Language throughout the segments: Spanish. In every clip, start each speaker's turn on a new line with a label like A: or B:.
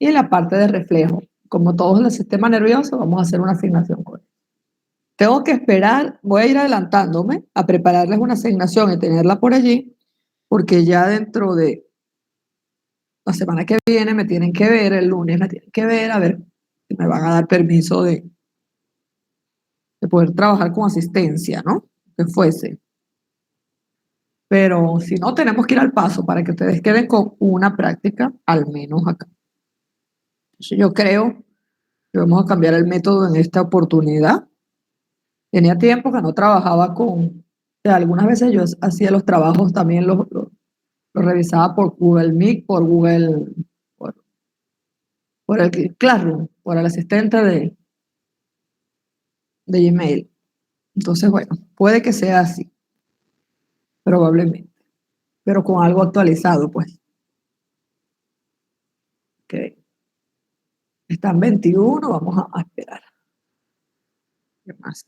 A: y la parte de reflejo. Como todo es el sistema nervioso, vamos a hacer una asignación con él. Tengo que esperar, voy a ir adelantándome a prepararles una asignación y tenerla por allí, porque ya dentro de la semana que viene me tienen que ver, el lunes me tienen que ver, a ver si me van a dar permiso de poder trabajar con asistencia, ¿no? Que fuese. Pero si no, tenemos que ir al paso para que ustedes queden con una práctica, al menos acá. Entonces, yo creo que vamos a cambiar el método en esta oportunidad. Tenía tiempo que no trabajaba con, o sea, algunas veces yo hacía los trabajos también, los revisaba por Google Meet, por Google, por, por el Classroom, por el asistente de Gmail. Entonces, bueno, puede que sea así, probablemente, pero con algo actualizado, pues. Que están 21, vamos a esperar. ¿Qué más?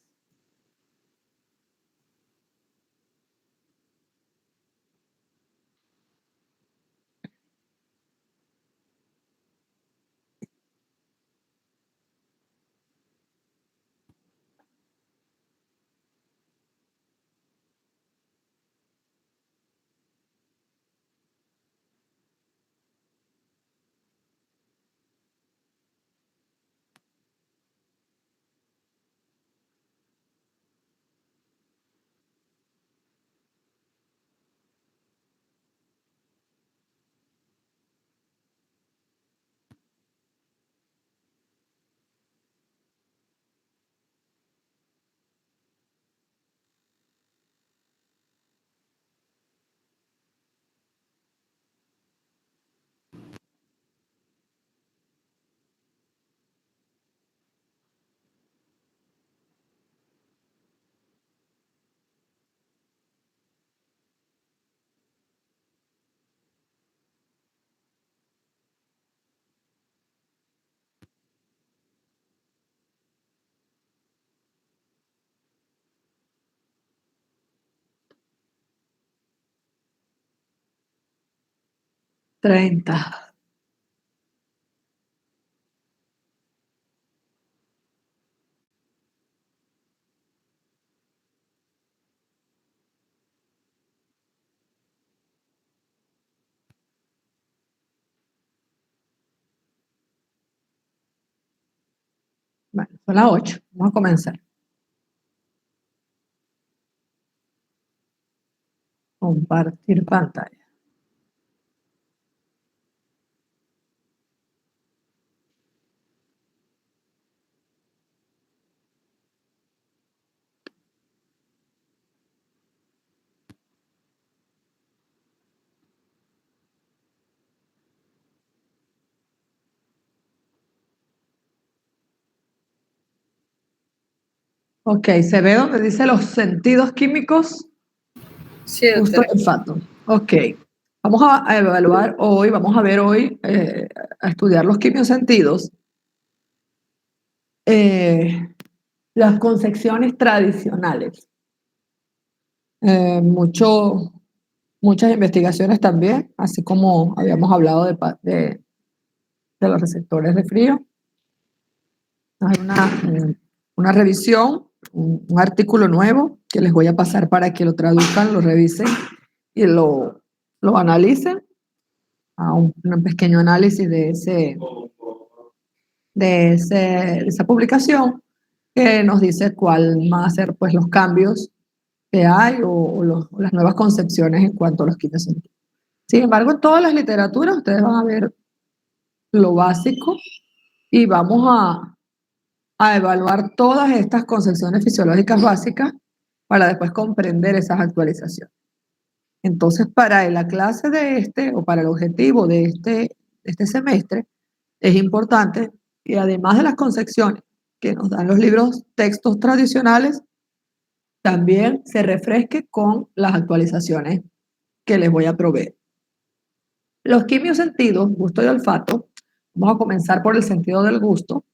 A: Treinta. Bueno, son las 8. Vamos a comenzar. Compartir pantalla. Ok, se ve donde dice los sentidos químicos.
B: Sí,
A: Justo
B: doctora.
A: el olfato. Ok. Vamos a evaluar hoy, vamos a ver hoy, a estudiar los quimiosentidos. Las concepciones tradicionales. Muchas investigaciones también, así como habíamos hablado de los receptores de frío. Hay una revisión, un artículo nuevo que les voy a pasar para que lo traduzcan, lo revisen y lo analicen, a un pequeño análisis de esa publicación que nos dice cuál van a ser pues, los cambios que hay o las nuevas concepciones en cuanto a los quimiosentidos. Sin embargo, en todas las literaturas ustedes van a ver lo básico y vamos a evaluar todas estas concepciones fisiológicas básicas para después comprender esas actualizaciones. Entonces, para la clase de o para el objetivo de este semestre, es importante que además de las concepciones que nos dan los libros textos tradicionales, también se refresque con las actualizaciones que les voy a proveer. Los quimiosentidos, gusto y olfato, vamos a comenzar por el sentido del gusto.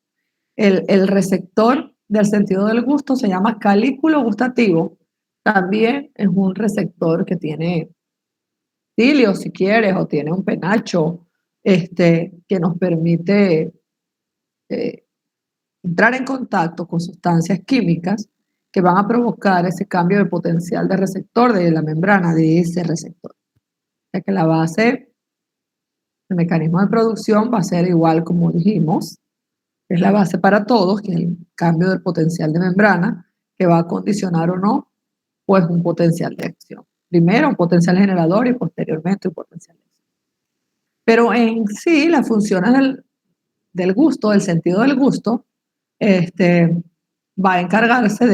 A: El receptor del sentido del gusto se llama calículo gustativo. También es un receptor que tiene cilios, si quieres, o tiene un penacho, que nos permite eh, entrar en contacto con sustancias químicas que van a provocar ese cambio de potencial de receptor de la membrana de ese receptor. O sea que la base, el mecanismo de producción va a ser igual como dijimos, es la base para todos, que es el cambio del potencial de membrana, que va a condicionar o no, pues un potencial de acción. Primero un potencial generador y posteriormente un potencial de acción. Pero en sí, las funciones del gusto, del sentido del gusto, va a encargarse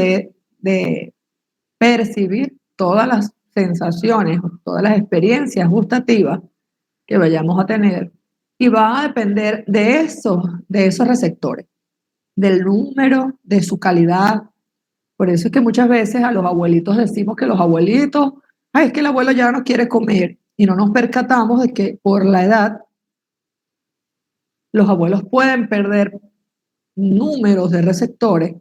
A: de percibir todas las sensaciones, todas las experiencias gustativas que vayamos a tener y va a depender de esos receptores, del número, de su calidad. Por eso es que muchas veces a los abuelitos decimos que los abuelitos, ay, es que el abuelo ya no quiere comer y no nos percatamos de que por la edad los abuelos pueden perder números de receptores,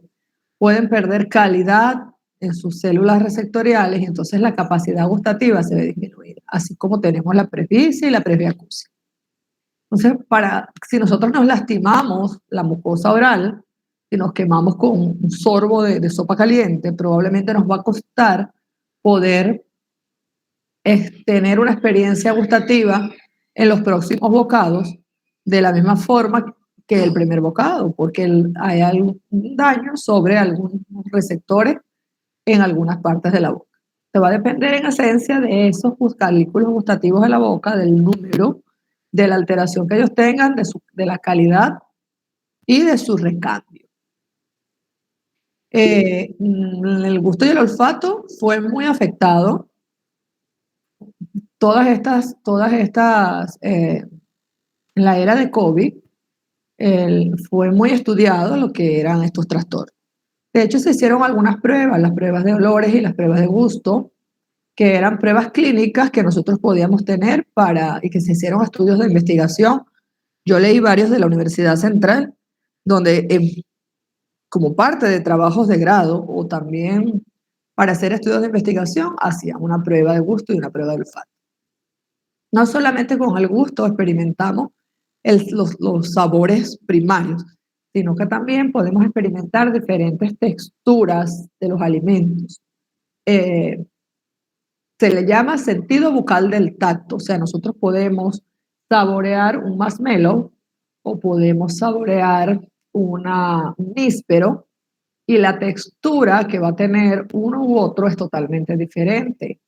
A: pueden perder calidad en sus células receptoriales y entonces la capacidad gustativa se ve disminuida, así como tenemos la presbicia y la presbiacusia. Entonces, si nosotros nos lastimamos la mucosa oral, si nos quemamos con un sorbo de sopa caliente, probablemente nos va a costar poder tener una experiencia gustativa en los próximos bocados de la misma forma que el primer bocado, porque hay algún daño sobre algunos receptores en algunas partes de la boca. Se va a depender en esencia de esos cálculos gustativos de la boca, del número, de la alteración que ellos tengan, de la calidad y de su recambio. El gusto y el olfato fue muy afectado. En la era de COVID, fue muy estudiado lo que eran estos trastornos. De hecho, se hicieron algunas pruebas, las pruebas de olores y las pruebas de gusto, que eran pruebas clínicas que nosotros podíamos tener y que se hicieron estudios de investigación. Yo leí varios de la Universidad Central, donde como parte de trabajos de grado o también para hacer estudios de investigación, hacían una prueba de gusto y una prueba de olfato. No solamente con el gusto experimentamos los sabores primarios, sino que también podemos experimentar diferentes texturas de los alimentos. Se le llama sentido bucal del tacto, o sea, nosotros podemos saborear un marshmallow o podemos saborear un níspero y la textura que va a tener uno u otro es totalmente diferente.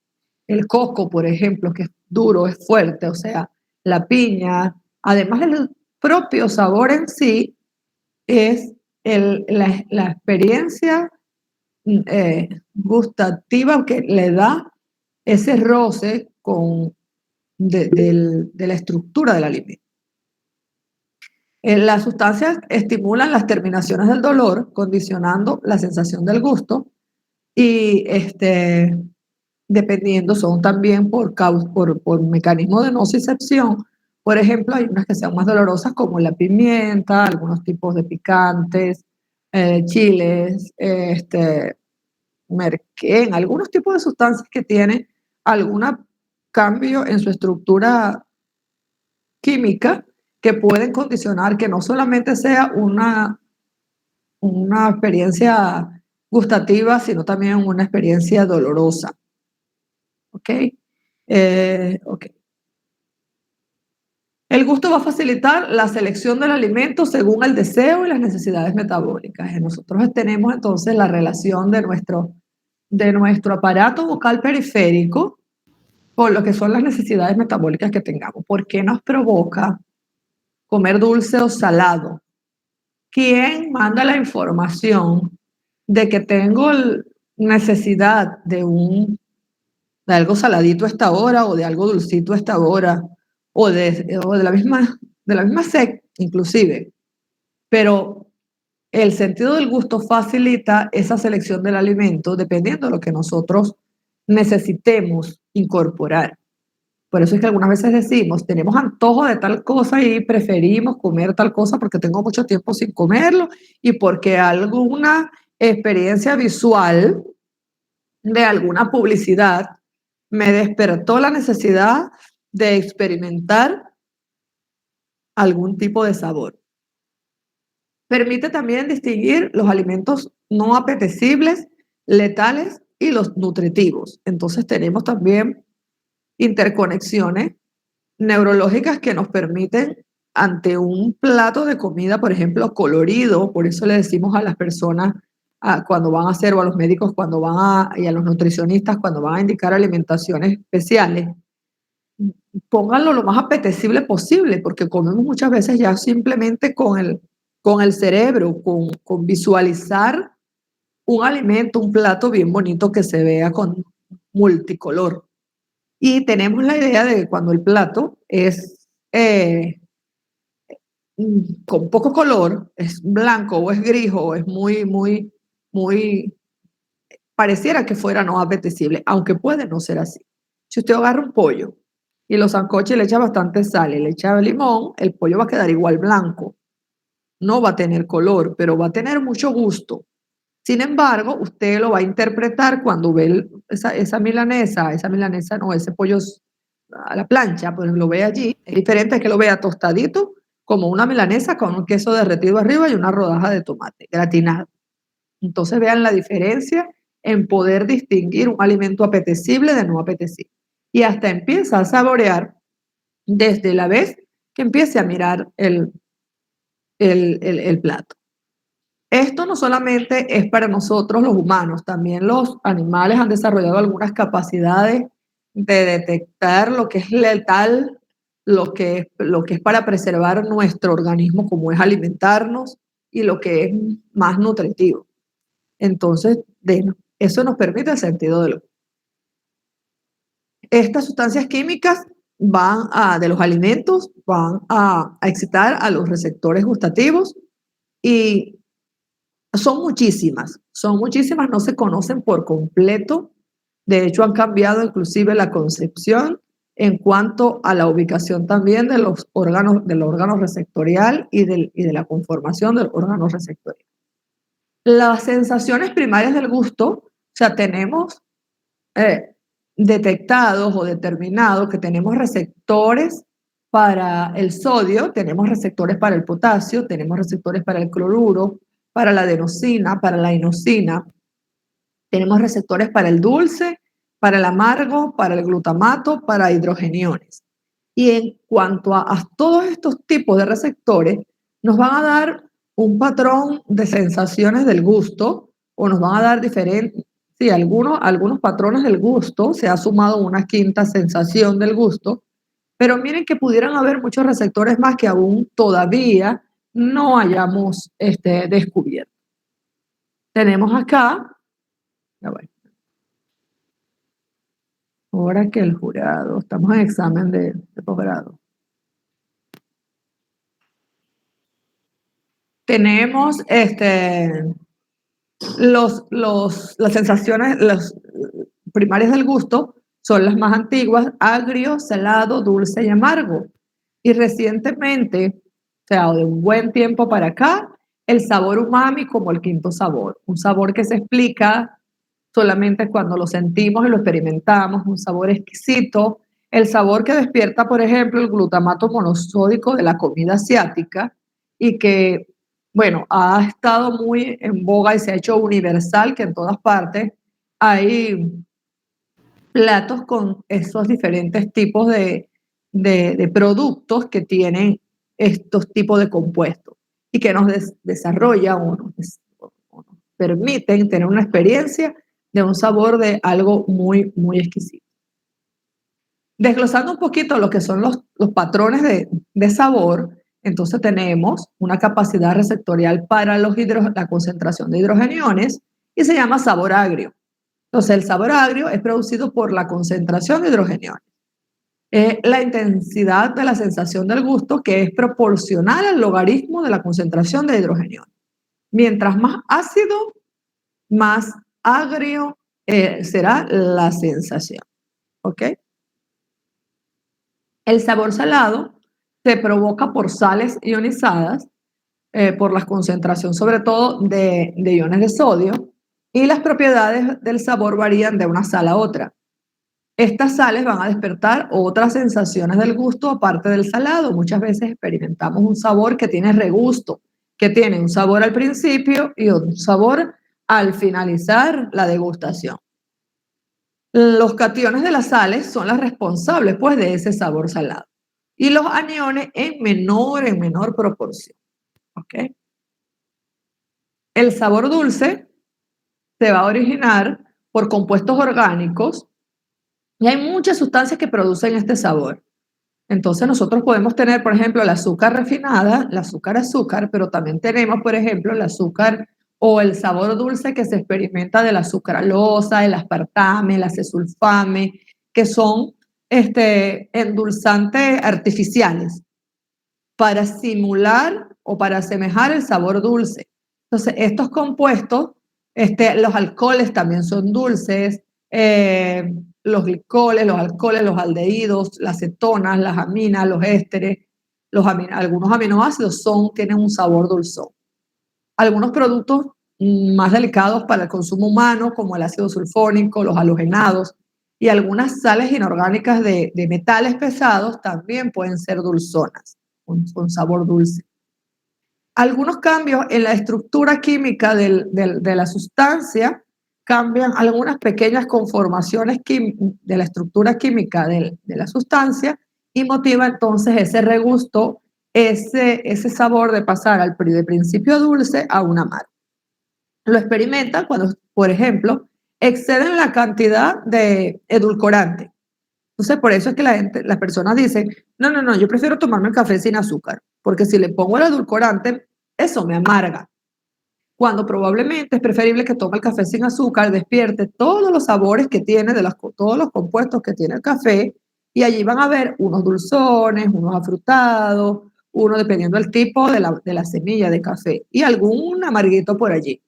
A: El coco, por ejemplo, que es duro, es fuerte, o sea, la piña, además del propio sabor en sí, es la experiencia gustativa que le da ese roce de la estructura del alimento. Las sustancias estimulan las terminaciones del dolor, condicionando la sensación del gusto y dependiendo, son también por mecanismo de nocicepción. Por ejemplo, hay unas que sean más dolorosas como la pimienta, algunos tipos de picantes, chiles, merquén, algunos tipos de sustancias que tienen algún cambio en su estructura química que pueden condicionar que no solamente sea una experiencia gustativa, sino también una experiencia dolorosa. ¿Ok? Ok. El gusto va a facilitar la selección del alimento según el deseo y las necesidades metabólicas. Nosotros tenemos entonces la relación de nuestro aparato bucal periférico con lo que son las necesidades metabólicas que tengamos. ¿Por qué nos provoca comer dulce o salado? ¿Quién manda la información de que tengo necesidad de algo saladito a esta hora o de algo dulcito a esta hora o de la misma sed inclusive? Pero el sentido del gusto facilita esa selección del alimento dependiendo de lo que nosotros necesitemos incorporar. Por eso es que algunas veces decimos, tenemos antojo de tal cosa y preferimos comer tal cosa porque tengo mucho tiempo sin comerlo y porque alguna experiencia visual de alguna publicidad me despertó la necesidad de experimentar algún tipo de sabor. Permite también distinguir los alimentos no apetecibles, letales y los nutritivos. Entonces tenemos también interconexiones neurológicas que nos permiten ante un plato de comida, por ejemplo, colorido, por eso le decimos a las personas cuando van a hacer, o a los médicos cuando y a los nutricionistas cuando van a indicar alimentaciones especiales, pónganlo lo más apetecible posible, porque comemos muchas veces ya simplemente con el cerebro, con visualizar un alimento, un plato bien bonito que se vea con multicolor. Y tenemos la idea de que cuando el plato es con poco color, es blanco o es gris o es muy, pareciera que fuera no apetecible, aunque puede no ser así. Si usted agarra un pollo y lo sancocha y le echa bastante sal y le echa limón, el pollo va a quedar igual blanco. No va a tener color, pero va a tener mucho gusto. Sin embargo, usted lo va a interpretar cuando ve esa milanesa no, ese pollo a la plancha, pues lo ve allí. Es diferente que lo vea tostadito, como una milanesa con un queso derretido arriba y una rodaja de tomate gratinado. Entonces vean la diferencia en poder distinguir un alimento apetecible de no apetecible. Y hasta empieza a saborear desde la vez que empiece a mirar el plato. Esto no solamente es para nosotros los humanos, también los animales han desarrollado algunas capacidades de detectar lo que es letal, lo que es para preservar nuestro organismo, como es alimentarnos, y lo que es más nutritivo. Entonces, eso nos permite el sentido de lo. Estas sustancias químicas de los alimentos, van a excitar a los receptores gustativos y son muchísimas, no se conocen por completo. De hecho, han cambiado inclusive la concepción en cuanto a la ubicación también de los órganos, del órgano receptorial y de la conformación del órgano receptorial. Las sensaciones primarias del gusto, o sea, tenemos detectados o determinados que tenemos receptores para el sodio, tenemos receptores para el potasio, tenemos receptores para el cloruro, para la adenosina, para la inosina, tenemos receptores para el dulce, para el amargo, para el glutamato, para hidrogeniones. Y en cuanto a todos estos tipos de receptores, nos van a dar un patrón de sensaciones del gusto o nos van a dar diferentes, sí, algunos patrones del gusto, se ha sumado una quinta sensación del gusto, pero miren que pudieran haber muchos receptores más que aún todavía no hayamos descubierto. Tenemos acá, ahora que el jurado, estamos en examen de posgrado. Tenemos las sensaciones primarias del gusto son las más antiguas: agrio, salado, dulce y amargo. Y recientemente, o sea, de un buen tiempo para acá, el sabor umami como el quinto sabor. Un sabor que se explica solamente cuando lo sentimos y lo experimentamos, un sabor exquisito. El sabor que despierta, por ejemplo, el glutamato monosódico de la comida asiática y que, bueno, ha estado muy en boga y se ha hecho universal, que en todas partes hay platos con esos diferentes tipos de productos que tienen estos tipos de compuestos y que nos desarrolla o nos permiten tener una experiencia de un sabor de algo muy exquisito. Desglosando un poquito lo que son los patrones de sabor, entonces tenemos una capacidad receptorial para la concentración de hidrogeniones y se llama sabor agrio. Entonces, el sabor agrio es producido por la concentración de hidrogeniones. Es la intensidad de la sensación del gusto que es proporcional al logaritmo de la concentración de hidrogeniones. Mientras más ácido, más agrio será la sensación. ¿Ok? El sabor salado se provoca por sales ionizadas, por la concentración sobre todo de iones de sodio, y las propiedades del sabor varían de una sal a otra. estas sales van a despertar otras sensaciones del gusto aparte del salado. Muchas veces experimentamos un sabor que tiene regusto, que tiene un sabor al principio y un sabor al finalizar la degustación. Los cationes de las sales son las responsables, pues, de ese sabor salado. Y los aniones en menor proporción. ¿Ok? El sabor dulce se va a originar por compuestos orgánicos y hay muchas sustancias que producen este sabor. Entonces nosotros podemos tener, por ejemplo, el azúcar refinada, el azúcar, pero también tenemos, por ejemplo, el azúcar o el sabor dulce que se experimenta de la sucralosa, el aspartame, el acesulfame, que son endulzantes artificiales para simular o para asemejar el sabor dulce. Entonces, estos compuestos, los alcoholes también son dulces, los glicoles, los alcoholes, los aldehídos, las cetonas, las aminas, los ésteres, algunos aminoácidos tienen un sabor dulzón. Algunos productos más delicados para el consumo humano, como el ácido sulfónico, los halogenados y algunas sales inorgánicas de metales pesados también pueden ser dulzonas, con sabor dulce. Algunos cambios en la estructura química de la sustancia cambian algunas pequeñas conformaciones de la estructura química de la sustancia y motiva entonces ese regusto, ese sabor de pasar de principio dulce a un amargo. Lo experimentan cuando, por ejemplo, exceden la cantidad de edulcorante. Entonces, por eso es que las personas dicen, no, yo prefiero tomarme el café sin azúcar, porque si le pongo el edulcorante, eso me amarga. Cuando probablemente es preferible que tome el café sin azúcar, despierte todos los sabores que tiene, todos los compuestos que tiene el café, y allí van a ver unos dulzones, unos afrutados, uno dependiendo del tipo de la semilla de café, y algún amarguito por allí.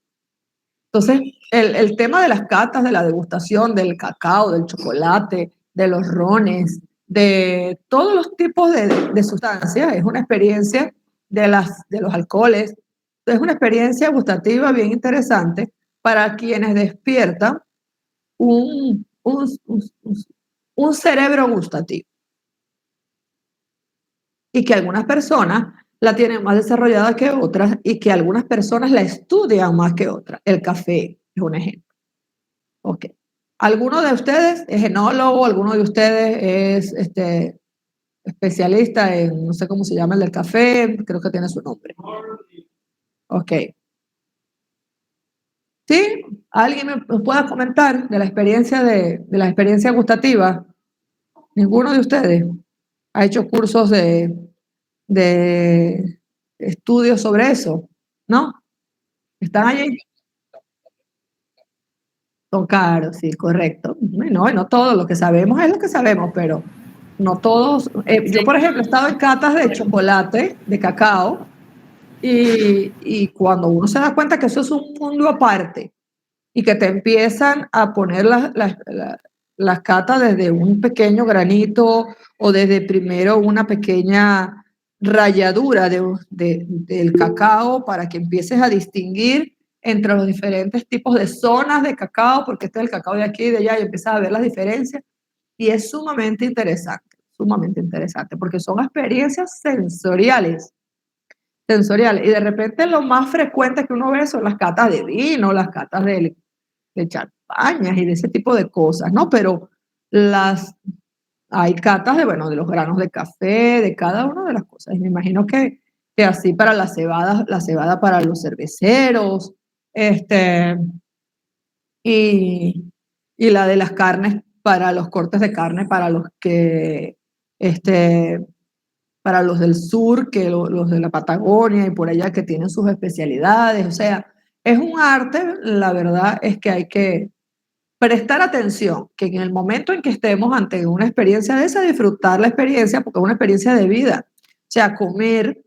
A: Entonces, el tema de las catas, de la degustación del cacao, del chocolate, de los rones, de todos los tipos de sustancias, es una experiencia de los alcoholes, es una experiencia gustativa bien interesante para quienes despiertan un, un, un, un cerebro gustativo y que algunas personas la tienen más desarrollada que otras y que algunas personas la estudian más que otras. El café es un ejemplo. Ok. ¿Alguno de ustedes es enólogo? ¿Alguno de ustedes es especialista en, no sé cómo se llama el del café? Creo que tiene su nombre. Ok. ¿Sí? ¿Alguien me pueda comentar de la experiencia de la experiencia gustativa? ¿Ninguno de ustedes ha hecho cursos de estudios sobre eso? ¿No? ¿Están allí? Son caros, sí, correcto. No todo lo que sabemos es lo que sabemos, pero no todos. Yo, por ejemplo, he estado en catas de chocolate, de cacao, y cuando uno se da cuenta que eso es un mundo aparte y que te empiezan a poner las catas desde un pequeño granito o desde primero una pequeña ralladura del cacao para que empieces a distinguir entre los diferentes tipos de zonas de cacao, porque este es el cacao de aquí y de allá, y empiezas a ver las diferencias. Y es sumamente interesante, porque son experiencias sensoriales. Y de repente lo más frecuente que uno ve son las catas de vino, las catas de champañas y de ese tipo de cosas, ¿no? Pero hay catas de los granos de café, de cada una de las cosas. Y me imagino que así para la cebada para los cerveceros, este, y, y la de las carnes para los cortes de carne, este, para los del sur, los de la Patagonia y por allá que tienen sus especialidades. O sea, es un arte, la verdad es que hay que prestar atención, que en el momento en que estemos ante una experiencia de esa, disfrutar la experiencia, porque es una experiencia de vida. O sea, comer,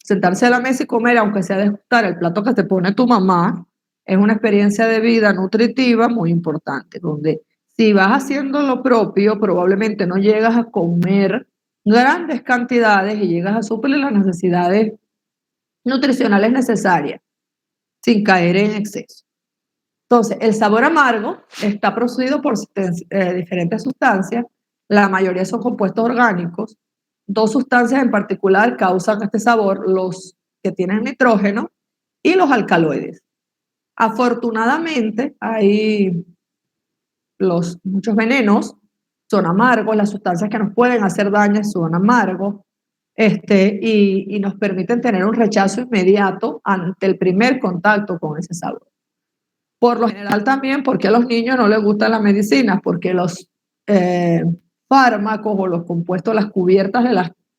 A: sentarse a la mesa y comer, aunque sea degustar el plato que te pone tu mamá, es una experiencia de vida nutritiva muy importante, donde si vas haciendo lo propio, probablemente no llegas a comer grandes cantidades y llegas a suplir las necesidades nutricionales necesarias sin caer en exceso. Entonces, el sabor amargo está producido por diferentes sustancias, la mayoría son compuestos orgánicos. Dos sustancias en particular causan este sabor, los que tienen nitrógeno y los alcaloides. Afortunadamente, hay muchos venenos, son amargos, las sustancias que nos pueden hacer daño son amargos, y nos permiten tener un rechazo inmediato ante el primer contacto con ese sabor. Por lo general también, porque a los niños no les gustan las medicinas, porque los fármacos o los compuestos, las cubiertas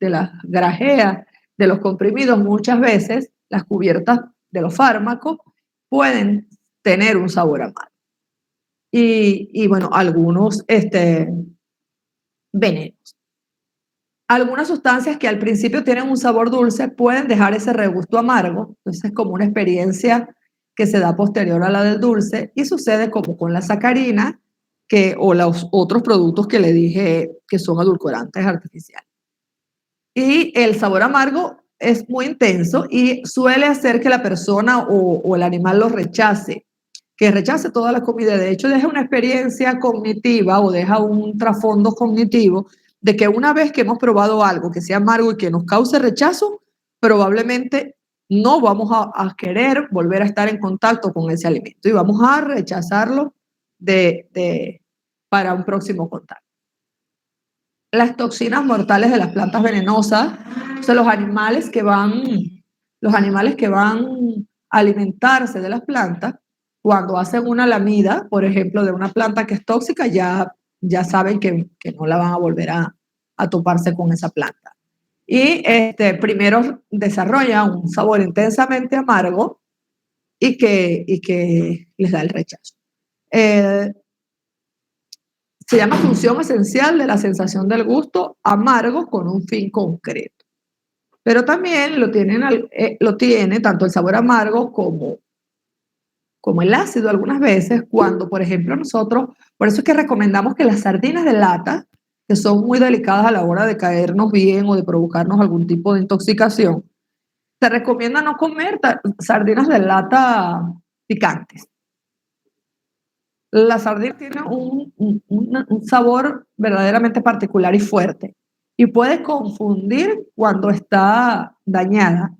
A: de las grajeas, de los comprimidos, muchas veces las cubiertas de los fármacos pueden tener un sabor amargo. Y bueno, algunos venenos. Algunas sustancias que al principio tienen un sabor dulce pueden dejar ese regusto amargo, entonces es como una experiencia que se da posterior a la del dulce y sucede como con la sacarina o los otros productos que le dije que son edulcorantes artificiales. Y el sabor amargo es muy intenso y suele hacer que la persona o el animal lo rechace, que rechace toda la comida. De hecho, deja una experiencia cognitiva o deja un trasfondo cognitivo de que una vez que hemos probado algo que sea amargo y que nos cause rechazo, probablemente no vamos a querer volver a estar en contacto con ese alimento y vamos a rechazarlo para un próximo contacto. Las toxinas mortales de las plantas venenosas, o sea, los animales que van a alimentarse de las plantas, cuando hacen una lamida, por ejemplo, de una planta que es tóxica, ya saben que no la van a volver a toparse con esa planta. Y primero desarrolla un sabor intensamente amargo y que les da el rechazo. Se llama función esencial de la sensación del gusto amargo con un fin concreto. Pero también lo tiene tanto el sabor amargo como el ácido algunas veces cuando, por ejemplo, por eso es que recomendamos que las sardinas de lata, que son muy delicadas a la hora de caernos bien o de provocarnos algún tipo de intoxicación, se recomienda no comer sardinas de lata picantes. La sardina tiene un sabor verdaderamente particular y fuerte y puede confundir cuando está dañada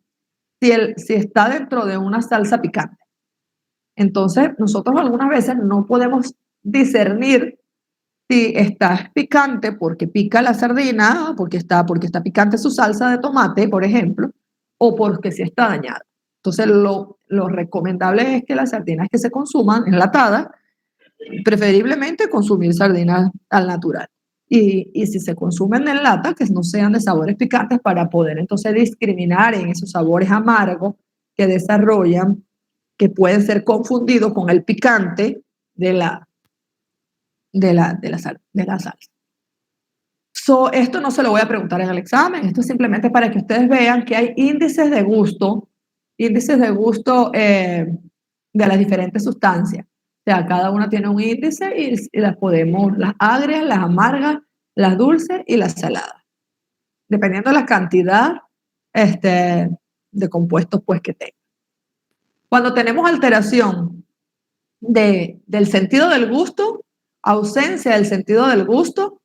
A: si está dentro de una salsa picante. Entonces, nosotros algunas veces no podemos discernir si está picante porque pica la sardina, porque está picante su salsa de tomate, por ejemplo, o porque si está dañada. Entonces, lo recomendable es que las sardinas que se consuman enlatadas, preferiblemente consumir sardinas al natural. Y si se consumen en lata, que no sean de sabores picantes para poder entonces discriminar en esos sabores amargos que desarrollan, que pueden ser confundidos con el picante de la salsa. Esto no se lo voy a preguntar en el examen, esto es simplemente para que ustedes vean que hay índices de gusto de las diferentes sustancias. O sea, cada una tiene un índice y las agrias, las amargas, las dulces y las saladas, dependiendo de la cantidad de compuestos pues, que tenga. Cuando tenemos alteración del sentido del gusto, ausencia del sentido del gusto,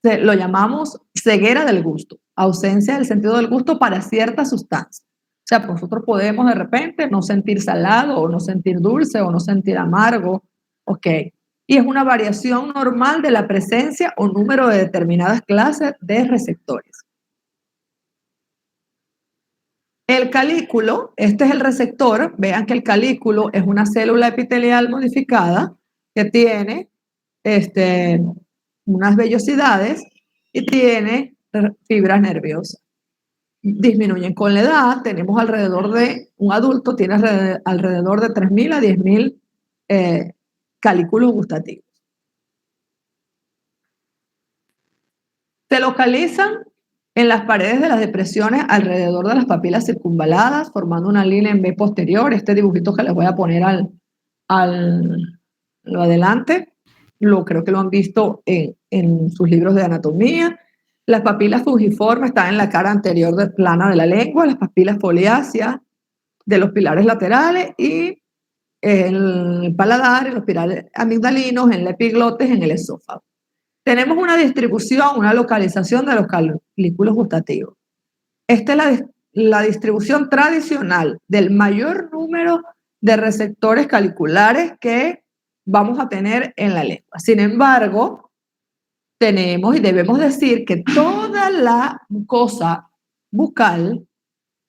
A: lo llamamos ceguera del gusto, ausencia del sentido del gusto para ciertas sustancias. O sea, nosotros podemos de repente no sentir salado o no sentir dulce o no sentir amargo, ok. Y es una variación normal de la presencia o número de determinadas clases de receptores. El calículo, este es el receptor, vean que el calículo es una célula epitelial modificada que tiene unas vellosidades y tiene fibras nerviosas. Disminuyen con la edad, tenemos un adulto tiene alrededor de 3.000 a 10.000 calículos gustativos. Se localizan en las paredes de las depresiones alrededor de las papilas circunvaladas, formando una línea en B posterior. Este dibujito que les voy a poner lo adelante, creo que lo han visto en sus libros de anatomía. Las papilas fungiformes están en la cara anterior plana de la lengua, las papilas foliáceas de los pilares laterales y en el paladar, en los espirales amigdalinos, en la epiglotis, en el esófago. Tenemos una distribución, una localización de los folículos gustativos. Esta es la distribución tradicional del mayor número de receptores caliculares que vamos a tener en la lengua. Sin embargo, tenemos y debemos decir que toda la mucosa bucal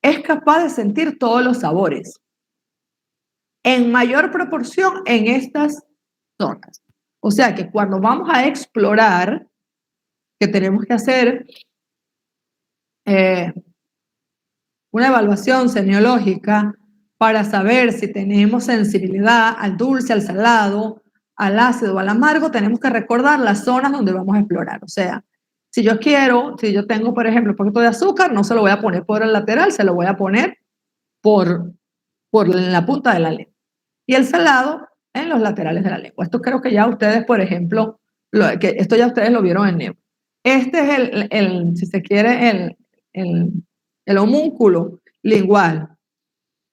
A: es capaz de sentir todos los sabores en mayor proporción en estas zonas. O sea que cuando vamos a explorar, que tenemos que hacer una evaluación semiológica para saber si tenemos sensibilidad al dulce, al salado, al ácido o al amargo, tenemos que recordar las zonas donde vamos a explorar. O sea, si yo tengo, por ejemplo, un poquito de azúcar, no se lo voy a poner por el lateral, se lo voy a poner por la punta de la lengua. Y el salado en los laterales de la lengua. Esto creo que ya ustedes, por ejemplo, esto ya ustedes lo vieron en neuro. Este es si se quiere, el homúnculo lingual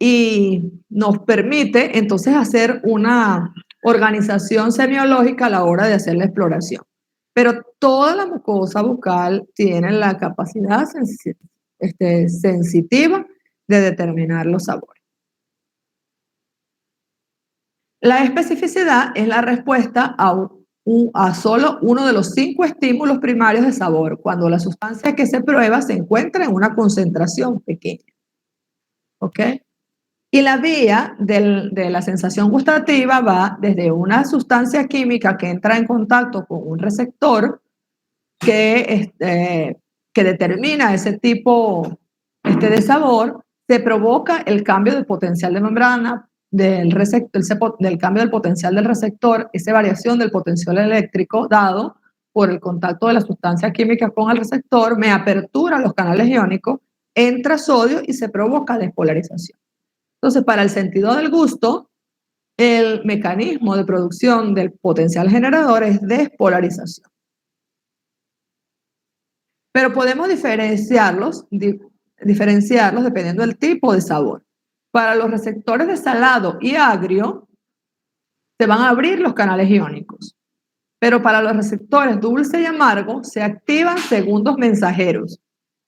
A: y nos permite entonces hacer una organización semiológica a la hora de hacer la exploración. Pero toda la mucosa bucal tiene la capacidad sensitiva de determinar los sabores. La especificidad es la respuesta a solo uno de los 5 estímulos primarios de sabor, cuando la sustancia que se prueba se encuentra en una concentración pequeña. ¿Ok? Y la vía de la sensación gustativa va desde una sustancia química que entra en contacto con un receptor que determina ese tipo de sabor, se provoca el cambio del potencial de membrana, del cambio del potencial del receptor, esa variación del potencial eléctrico dado por el contacto de la sustancia química con el receptor, me apertura los canales iónicos, entra sodio y se provoca despolarización. Entonces, para el sentido del gusto, el mecanismo de producción del potencial generador es despolarización. Pero podemos diferenciarlos dependiendo del tipo de sabor. Para los receptores de salado y agrio, se van a abrir los canales iónicos. Pero para los receptores dulce y amargo, se activan segundos mensajeros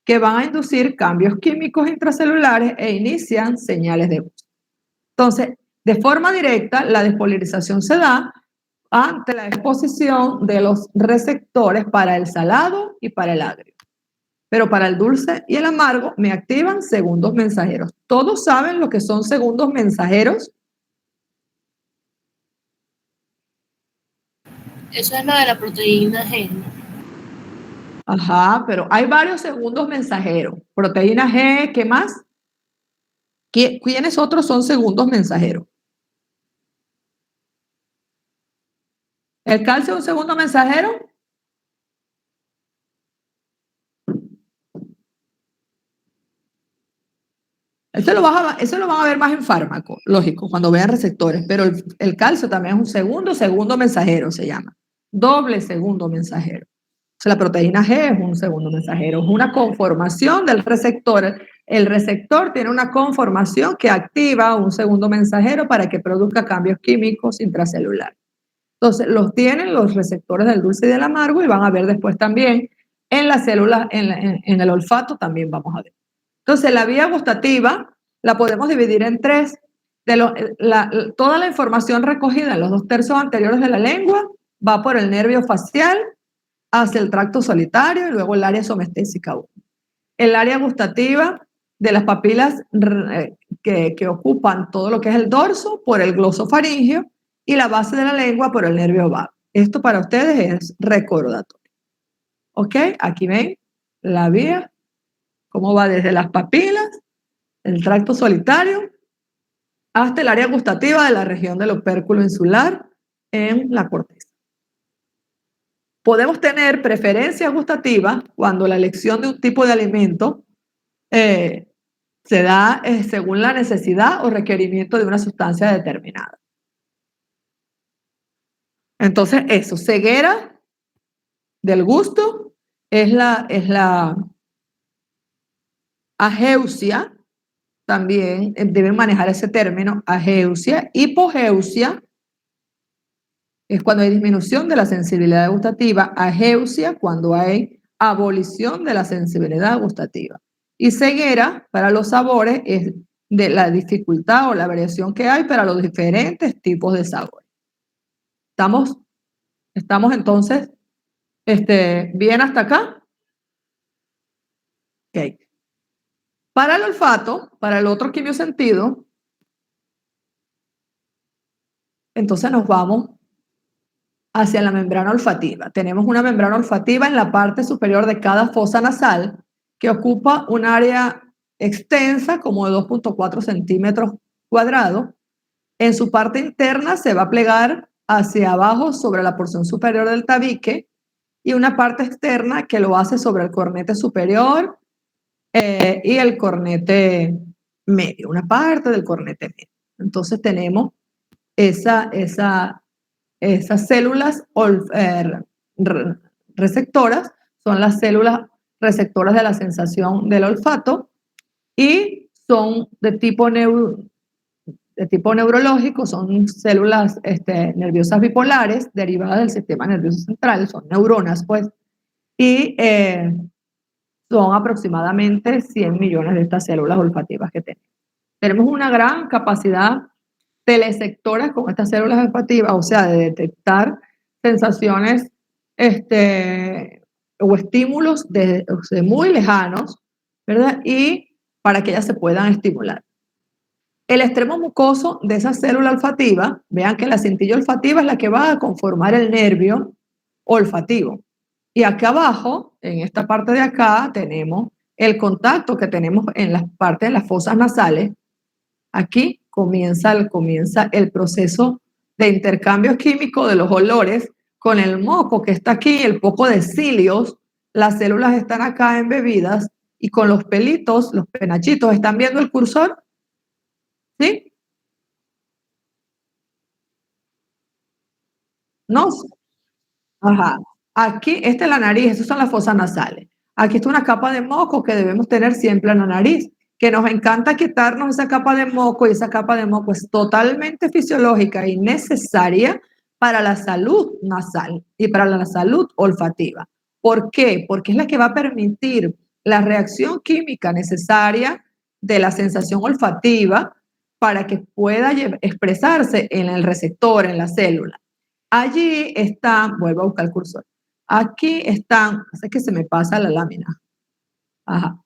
A: que van a inducir cambios químicos intracelulares e inician señales de gusto. Entonces, de forma directa, la despolarización se da ante la exposición de los receptores para el salado y para el agrio. Pero para el dulce y el amargo me activan segundos mensajeros. ¿Todos saben lo que son segundos mensajeros?
B: Eso es lo de la proteína G.
A: Ajá, pero hay varios segundos mensajeros. Proteína G, ¿qué más? ¿Quiénes otros son segundos mensajeros? ¿El calcio es un segundo mensajero? Eso lo van a ver más en fármaco, lógico, cuando vean receptores, pero el calcio también es un segundo mensajero, se llama. Doble segundo mensajero. O sea, la proteína G es un segundo mensajero, es una conformación del receptor. El receptor tiene una conformación que activa un segundo mensajero para que produzca cambios químicos intracelulares. Entonces, los tienen los receptores del dulce y del amargo y van a ver después también en las células, en el olfato también vamos a ver. Entonces, la vía gustativa la podemos dividir en 3. Toda la información recogida en los 2 tercios anteriores de la lengua va por el nervio facial hacia el tracto solitario y luego el área somestésica. El área gustativa de las papilas que ocupan todo lo que es el dorso por el glosofaringio y la base de la lengua por el nervio vago. Esto para ustedes es recordatorio. ¿Ok? Aquí ven la vía, cómo va desde las papilas, el tracto solitario, hasta el área gustativa de la región del opérculo insular en la corteza. Podemos tener preferencias gustativas cuando la elección de un tipo de alimento se da según la necesidad o requerimiento de una sustancia determinada. Entonces, eso, ceguera del gusto es la ageusia, también deben manejar ese término, ageusia. Hipogeusia es cuando hay disminución de la sensibilidad gustativa, ageusia cuando hay abolición de la sensibilidad gustativa. Y ceguera para los sabores es de la dificultad o la variación que hay para los diferentes tipos de sabores. ¿Estamos entonces bien hasta acá? Ok. Para el olfato, para el otro quimiosentido, entonces nos vamos hacia la membrana olfativa. Tenemos una membrana olfativa en la parte superior de cada fosa nasal que ocupa un área extensa como de 2.4 centímetros cuadrados. En su parte interna se va a plegar hacia abajo sobre la porción superior del tabique y una parte externa que lo hace sobre el cornete superior y el cornete medio, una parte del cornete medio. Entonces tenemos esas células receptoras, son las células receptoras de la sensación del olfato y son de tipo neurológico, son células nerviosas bipolares derivadas del sistema nervioso central, son neuronas, pues, y son aproximadamente 100 millones de estas células olfativas que tenemos. Tenemos una gran capacidad telesectoras con estas células olfativas, o sea, de detectar sensaciones o estímulos de muy lejanos, ¿verdad? Y para que ellas se puedan estimular. El extremo mucoso de esa célula olfativa, vean que la cintilla olfativa es la que va a conformar el nervio olfativo. Y acá abajo, en esta parte de acá, tenemos el contacto que tenemos en las partes de las fosas nasales. Aquí comienza el proceso de intercambio químico de los olores con el moco que está aquí, el poco de cilios. Las células están acá embebidas y con los pelitos, los penachitos, ¿están viendo el cursor? ¿Sí? ¿No? Ajá. Aquí, esta es la nariz, estas son las fosas nasales. Aquí está una capa de moco que debemos tener siempre en la nariz, que nos encanta quitarnos esa capa de moco y esa capa de moco es totalmente fisiológica y necesaria para la salud nasal y para la salud olfativa. ¿Por qué? Porque es la que va a permitir la reacción química necesaria de la sensación olfativa para que pueda expresarse en el receptor, en la célula. Allí están, vuelvo a buscar el cursor. Aquí están, es que se me pasa la lámina. Ajá.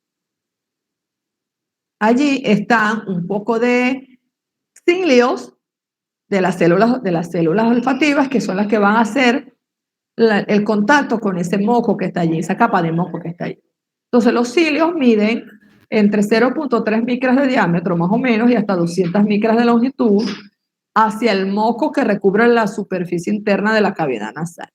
A: Allí están un poco de cilios de las células olfativas, que son las que van a hacer el contacto con ese moco que está allí, esa capa de moco que está allí. Entonces, los cilios miden entre 0.3 micras de diámetro, más o menos, y hasta 200 micras de longitud, hacia el moco que recubre la superficie interna de la cavidad nasal.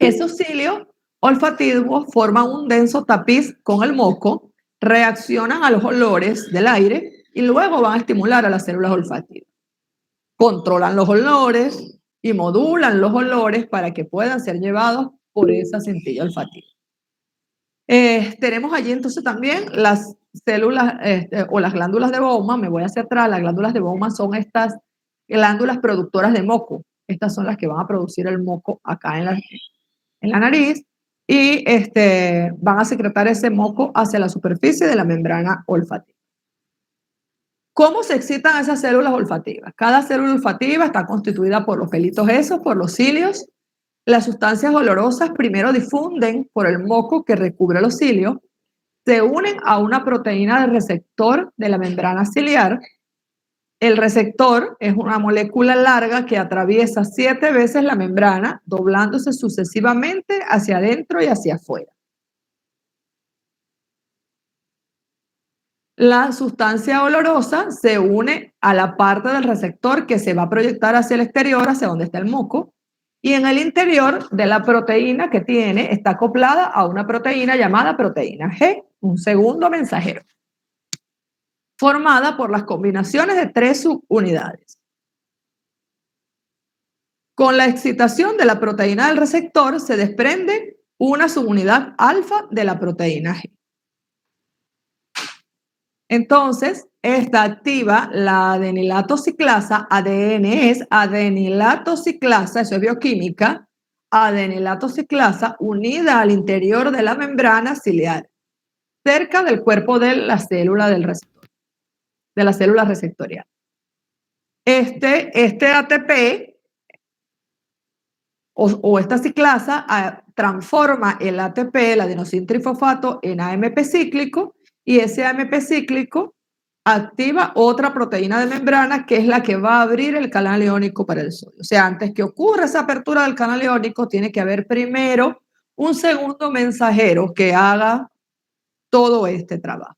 A: Esos cilios olfativos forman un denso tapiz con el moco, reaccionan a los olores del aire y luego van a estimular a las células olfativas. Controlan los olores y modulan los olores para que puedan ser llevados por esa cintilla olfativa. Tenemos allí entonces también las células o las glándulas de Bowman. Me voy hacia atrás. Las glándulas de Bowman son estas glándulas productoras de moco. Estas son las que van a producir el moco acá en la nariz y van a secretar ese moco hacia la superficie de la membrana olfativa. ¿Cómo se excitan esas células olfativas? Cada célula olfativa está constituida por los pelitos esos, por los cilios. Las sustancias olorosas primero difunden por el moco que recubre los cilios, se unen a una proteína del receptor de la membrana ciliar. El receptor es una molécula larga que atraviesa 7 veces la membrana, doblándose sucesivamente hacia adentro y hacia afuera. La sustancia olorosa se une a la parte del receptor que se va a proyectar hacia el exterior, hacia donde está el moco, y en el interior de la proteína que tiene está acoplada a una proteína llamada proteína G, un segundo mensajero, formada por las combinaciones de 3 subunidades. Con la excitación de la proteína del receptor se desprende una subunidad alfa de la proteína G. Entonces, esta activa la adenilato ciclasa, ADN es adenilato ciclasa, eso es bioquímica, adenilato ciclasa unida al interior de la membrana ciliar, cerca del cuerpo de la célula del receptor, de la célula receptorial. Este ATP o esta ciclasa transforma el ATP, el adenosín trifosfato, en AMP cíclico, y ese AMP cíclico activa otra proteína de membrana que es la que va a abrir el canal iónico para el sodio. O sea, antes que ocurra esa apertura del canal iónico, tiene que haber primero un segundo mensajero que haga todo este trabajo.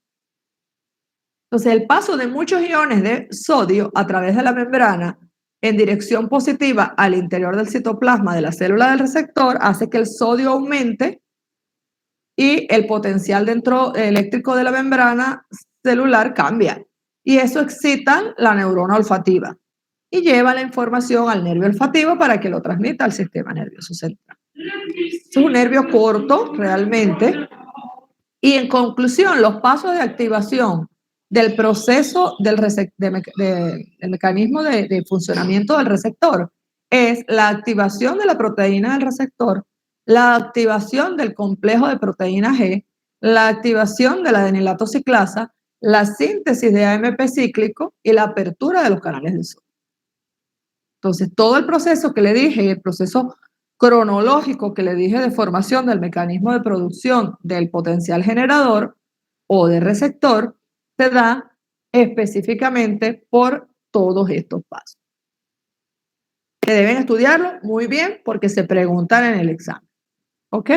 A: Entonces, el paso de muchos iones de sodio a través de la membrana en dirección positiva al interior del citoplasma de la célula del receptor hace que el sodio aumente y el potencial eléctrico de la membrana celular cambia. Y eso excita la neurona olfativa y lleva la información al nervio olfativo para que lo transmita al sistema nervioso central. Es un nervio corto realmente. Y en conclusión, los pasos de activación del proceso del mecanismo de funcionamiento del receptor es la activación de la proteína del receptor, la activación del complejo de proteína G, la activación de la adenilato ciclasa, la síntesis de AMP cíclico y la apertura de los canales del sodio. Entonces, todo el proceso que le dije, el proceso cronológico que le dije de formación del mecanismo de producción del potencial generador o de receptor, se da específicamente por todos estos pasos. Que deben estudiarlo muy bien porque se preguntan en el examen. ¿Ok?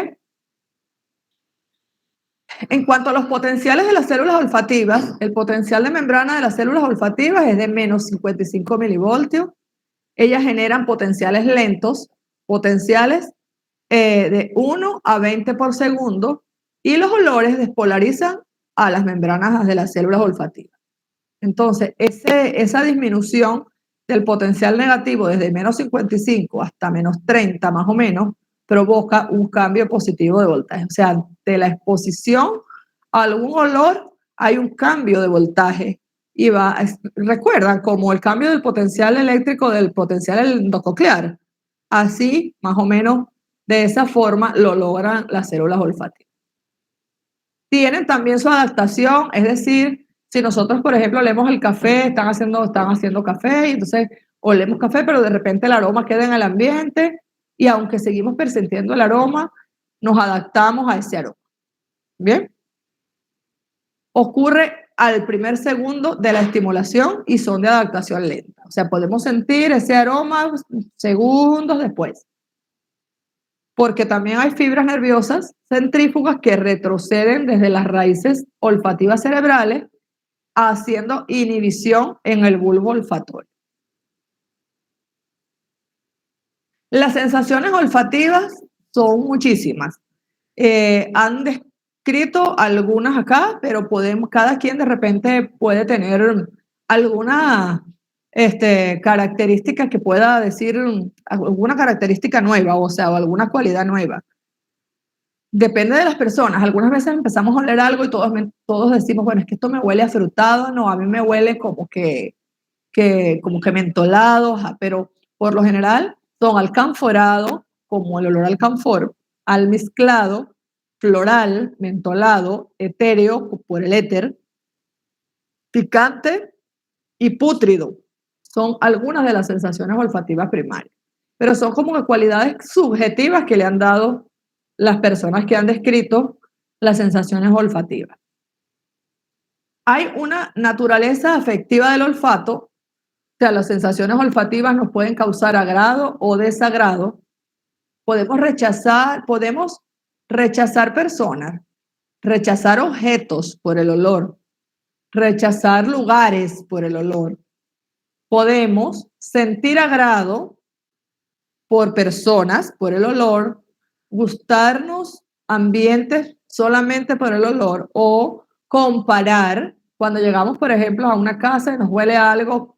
A: En cuanto a los potenciales de las células olfativas, el potencial de membrana de las células olfativas es de menos 55 milivoltios. Ellas generan potenciales lentos, potenciales de 1 a 20 por segundo, y los olores despolarizan a las membranas de las células olfativas. Entonces, esa disminución del potencial negativo desde menos 55 hasta menos 30 más o menos, provoca un cambio positivo de voltaje. O sea, de la exposición a algún olor hay un cambio de voltaje. Y recuerdan, como el cambio del potencial eléctrico del potencial endococlear. Así, más o menos, de esa forma lo logran las células olfativas. Tienen también su adaptación, es decir, si nosotros, por ejemplo, olemos el café, están haciendo café, y entonces olemos café, pero de repente el aroma queda en el ambiente, y aunque seguimos persintiendo el aroma, nos adaptamos a ese aroma. ¿Bien? Ocurre al primer segundo de la estimulación y son de adaptación lenta. O sea, podemos sentir ese aroma segundos después. Porque también hay fibras nerviosas centrífugas que retroceden desde las raíces olfativas cerebrales, haciendo inhibición en el bulbo olfatorio. Las sensaciones olfativas son muchísimas. Han descrito algunas acá, pero cada quien de repente puede tener alguna característica que pueda decir, alguna característica nueva, o sea, o alguna cualidad nueva. Depende de las personas. Algunas veces empezamos a oler algo y todos decimos, bueno, es que esto me huele a frutado, no, a mí me huele como que mentolado, pero por lo general son alcanforado, como el olor al alcanfor, almizclado, floral, mentolado, etéreo, por el éter, picante y pútrido. Son algunas de las sensaciones olfativas primarias, pero son como que cualidades subjetivas que le han dado las personas que han descrito las sensaciones olfativas. Hay una naturaleza afectiva del olfato, o sea, las sensaciones olfativas nos pueden causar agrado o desagrado. Podemos rechazar personas, rechazar objetos por el olor, rechazar lugares por el olor. Podemos sentir agrado por personas, por el olor, gustarnos ambientes solamente por el olor o comparar cuando llegamos, por ejemplo, a una casa y nos huele algo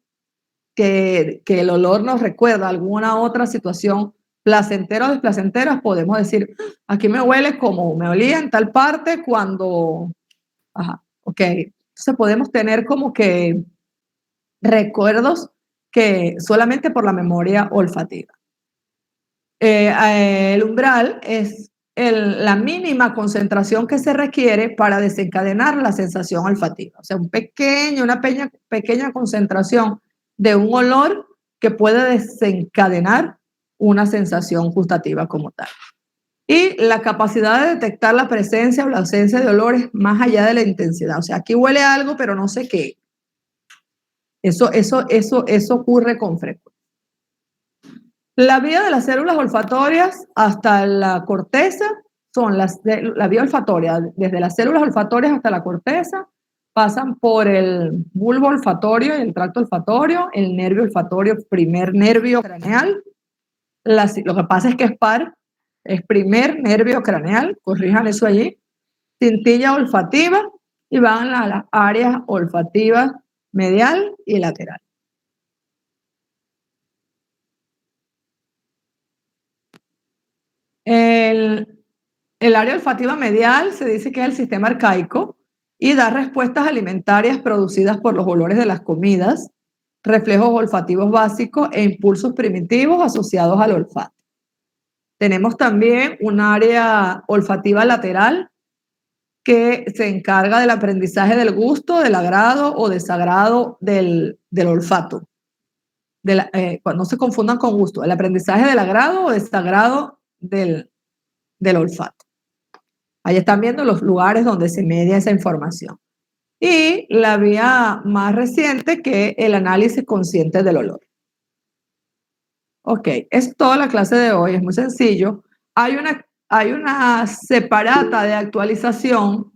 A: que el olor nos recuerda a alguna otra situación placentera o desplacentera, podemos decir, aquí me huele como me olía en tal parte cuando, ok, Entonces podemos tener como que recuerdos que solamente por la memoria olfativa. El umbral es la mínima concentración que se requiere para desencadenar la sensación olfativa. O sea, una pequeña concentración de un olor que puede desencadenar una sensación gustativa como tal. Y la capacidad de detectar la presencia o la ausencia de olores más allá de la intensidad. O sea, aquí huele algo, pero no sé qué. Eso ocurre con frecuencia. La vía de las células olfatorias hasta la corteza son la vía olfatoria, desde las células olfatorias hasta la corteza, pasan por el bulbo olfatorio y el tracto olfatorio, el nervio olfatorio, primer nervio craneal. Lo que pasa es que es par, es primer nervio craneal, corrijan eso allí, cintilla olfativa y van a las áreas olfativas medial y lateral. El área olfativa medial se dice que es el sistema arcaico y da respuestas alimentarias producidas por los olores de las comidas, reflejos olfativos básicos e impulsos primitivos asociados al olfato. Tenemos también un área olfativa lateral que se encarga del aprendizaje del gusto, del agrado o desagrado del olfato. No se confundan con gusto, el aprendizaje del agrado o desagrado del olfato. Ahí están viendo los lugares donde se media esa información. Y la vía más reciente que es el análisis consciente del olor. Ok, es toda la clase de hoy, es muy sencillo. Hay una separata de actualización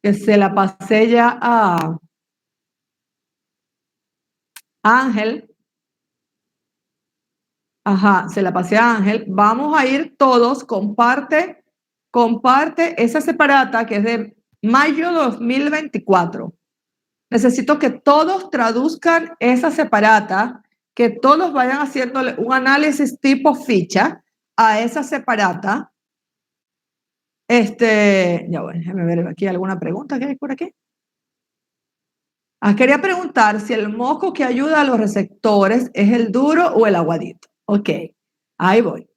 A: que se la pasé ya a Ángel. Ajá, se la pasé a Ángel. Vamos a ir todos, comparte esa separata que es de mayo 2024. Necesito que todos traduzcan esa separata, que todos vayan haciéndole un análisis tipo ficha a esa separata. Ya bueno, déjame ver aquí alguna pregunta que hay por aquí. Quería preguntar si el moco que ayuda a los receptores es el duro o el aguadito. Ok, ahí voy.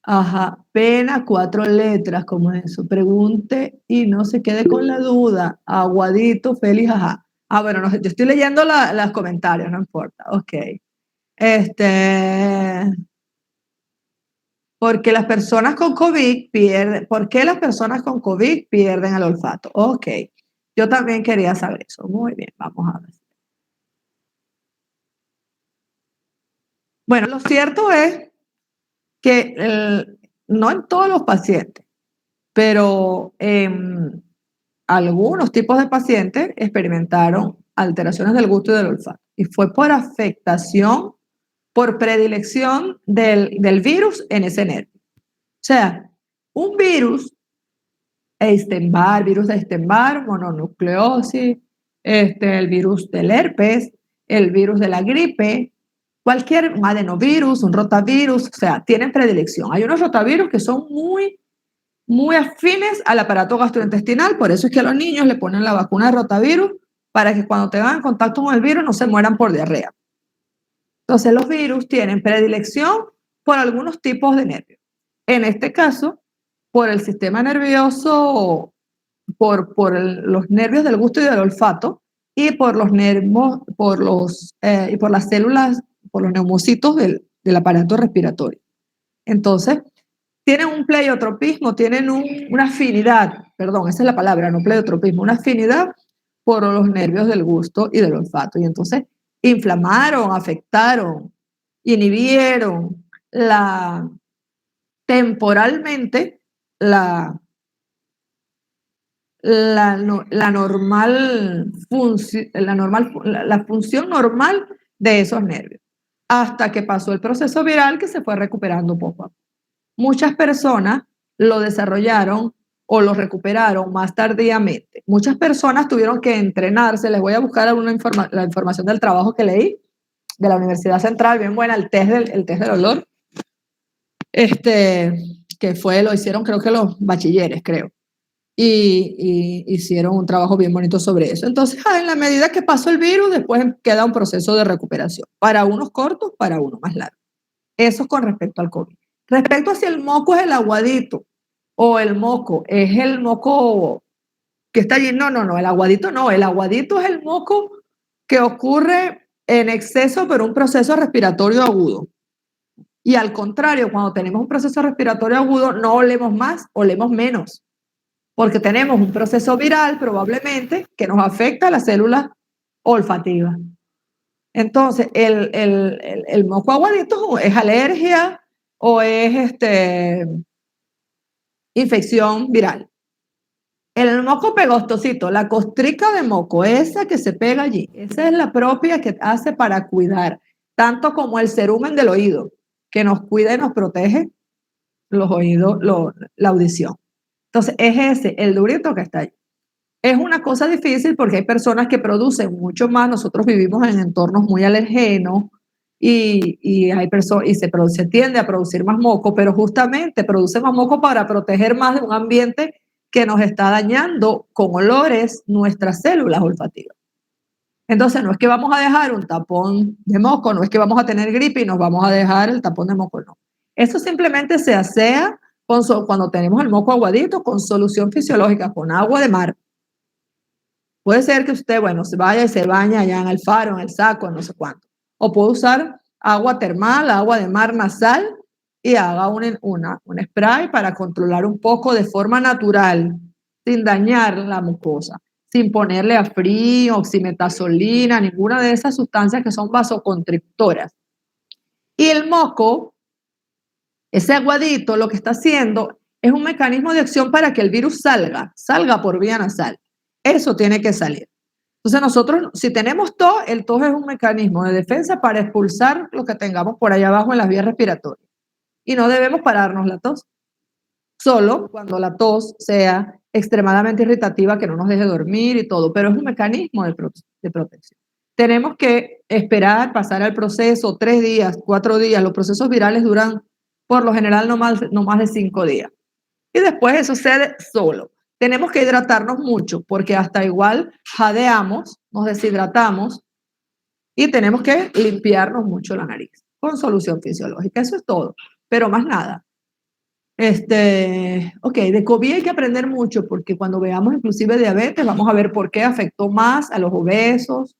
A: Ajá, pena 4 letras, como eso. Pregunte y no se quede con la duda. Aguadito, feliz, ajá. Bueno, no, yo estoy leyendo los comentarios, no importa. Ok. Porque las personas con COVID ¿por qué las personas con COVID pierden el olfato? Ok. Yo también quería saber eso. Muy bien, vamos a ver. Bueno, lo cierto es que no en todos los pacientes, pero algunos tipos de pacientes experimentaron alteraciones del gusto y del olfato. Y fue por afectación, por predilección del virus en ese nervio. O sea, un virus, virus de Epstein-Barr, mononucleosis, el virus del herpes, el virus de la gripe, cualquier adenovirus, un rotavirus, o sea, tienen predilección. Hay unos rotavirus que son muy afines al aparato gastrointestinal, por eso es que a los niños le ponen la vacuna de rotavirus para que cuando tengan contacto con el virus no se mueran por diarrea. Entonces los virus tienen predilección por algunos tipos de nervios. En este caso, por el sistema nervioso, los nervios del gusto y del olfato y por los nervios, y por las células, por los neumocitos del aparato respiratorio. Entonces, tienen un pleiotropismo, tienen una afinidad, perdón, esa es la palabra, no pleiotropismo, una afinidad por los nervios del gusto y del olfato. Y entonces inflamaron, afectaron, inhibieron temporalmente la función normal de esos nervios, hasta que pasó el proceso viral que se fue recuperando poco a poco. Muchas personas lo desarrollaron o lo recuperaron más tardíamente. Muchas personas tuvieron que entrenarse. Les voy a buscar la información del trabajo que leí de la Universidad Central, bien buena, el test del olor, lo hicieron creo que los bachilleres, creo. y hicieron un trabajo bien bonito sobre eso. Entonces, en la medida que pasó el virus, después queda un proceso de recuperación, para unos cortos, para unos más largos. Eso es con respecto al COVID. Respecto a si el moco es el aguadito o el moco es el moco que está allí, no, el aguadito no, el aguadito es el moco que ocurre en exceso por un proceso respiratorio agudo. Y al contrario, cuando tenemos un proceso respiratorio agudo, no olemos más, olemos menos, porque tenemos un proceso viral probablemente que nos afecta a las células olfativas. Entonces, el moco aguadito es alergia o es infección viral. El moco pegostosito, la costrica de moco, esa que se pega allí, esa es la propia que hace para cuidar, tanto como el cerumen del oído, que nos cuida y nos protege los oídos, la audición. Entonces, es ese, el durito que está ahí. Es una cosa difícil porque hay personas que producen mucho más. Nosotros vivimos en entornos muy alergenos y se tiende a producir más moco, pero justamente produce más moco para proteger más de un ambiente que nos está dañando con olores nuestras células olfativas. Entonces, no es que vamos a dejar un tapón de moco, no es que vamos a tener gripe y nos vamos a dejar el tapón de moco, no. Eso simplemente se asea cuando tenemos el moco aguadito con solución fisiológica, con agua de mar. Puede ser que usted, bueno, se vaya y se baña allá en el faro, en el saco, no sé cuánto. O puede usar agua termal, agua de mar nasal y haga un spray para controlar un poco de forma natural, sin dañar la mucosa, sin ponerle afrin, oximetazolina, ninguna de esas sustancias que son vasoconstrictoras. Y el moco, ese aguadito, lo que está haciendo es un mecanismo de acción para que el virus salga por vía nasal. Eso tiene que salir. Entonces nosotros, si tenemos tos, el tos es un mecanismo de defensa para expulsar lo que tengamos por allá abajo en las vías respiratorias. Y no debemos pararnos la tos. Solo cuando la tos sea extremadamente irritativa, que no nos deje dormir y todo, pero es un mecanismo de protección. Tenemos que esperar, pasar al proceso 3 días, 4 días. Los procesos virales duran por lo general no más de 5 días. Y después eso sucede solo. Tenemos que hidratarnos mucho porque hasta igual jadeamos, nos deshidratamos y tenemos que limpiarnos mucho la nariz con solución fisiológica. Eso es todo, pero más nada. Ok, de COVID hay que aprender mucho porque cuando veamos inclusive diabetes, vamos a ver por qué afectó más a los obesos,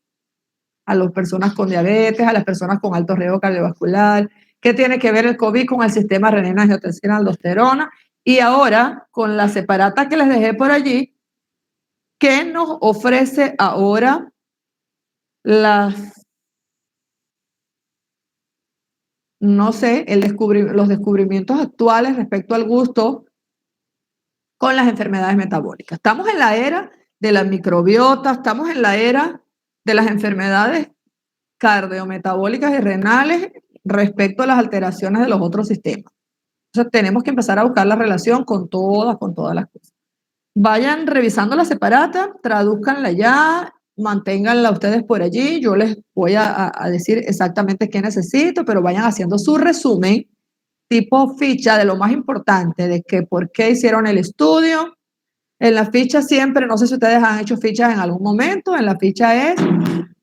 A: a las personas con diabetes, a las personas con alto riesgo cardiovascular, qué tiene que ver el COVID con el sistema renina, angiotensina, aldosterona, y ahora con la separata que les dejé por allí, ¿qué nos ofrece ahora no sé, los descubrimientos actuales respecto al gusto con las enfermedades metabólicas? Estamos en la era de la microbiota, estamos en la era de las enfermedades cardiometabólicas y renales respecto a las alteraciones de los otros sistemas. Entonces tenemos que empezar a buscar la relación con todas las cosas. Vayan revisando la separata, tradúzcanla ya, manténganla ustedes por allí. Yo les voy a decir exactamente qué necesito, pero vayan haciendo su resumen tipo ficha de lo más importante, de que por qué hicieron el estudio. En la ficha siempre, no sé si ustedes han hecho fichas en algún momento, en la ficha es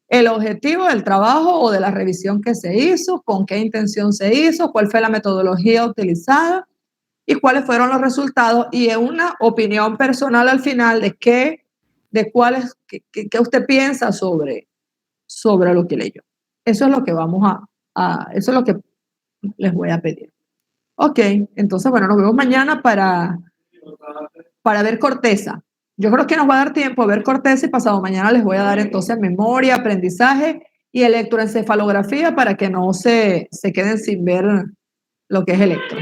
A: el objetivo del trabajo o de la revisión que se hizo, con qué intención se hizo, cuál fue la metodología utilizada y cuáles fueron los resultados y una opinión personal al final de qué usted piensa sobre lo que leyó. Eso es lo que eso es lo que les voy a pedir. Ok, entonces bueno, nos vemos mañana para ver corteza. Yo creo que nos va a dar tiempo a ver corteza y pasado mañana les voy a dar entonces memoria, aprendizaje y electroencefalografía para que no se queden sin ver lo que es electro.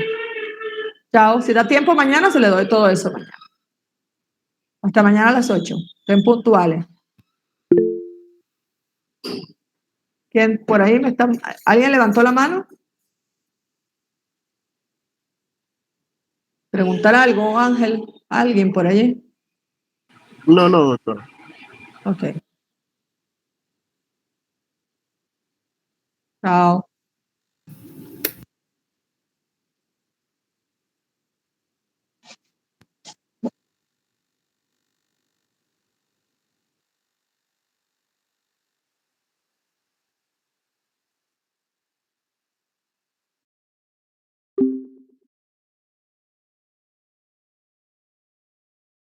A: Chao, si da tiempo mañana se le doy todo eso mañana. Hasta mañana a las 8. Estén puntuales. ¿Quién por ahí ¿Alguien levantó la mano? ¿Preguntar algo, Ángel? ¿Alguien por allí?
C: No, doctor.
A: Ok. Chao.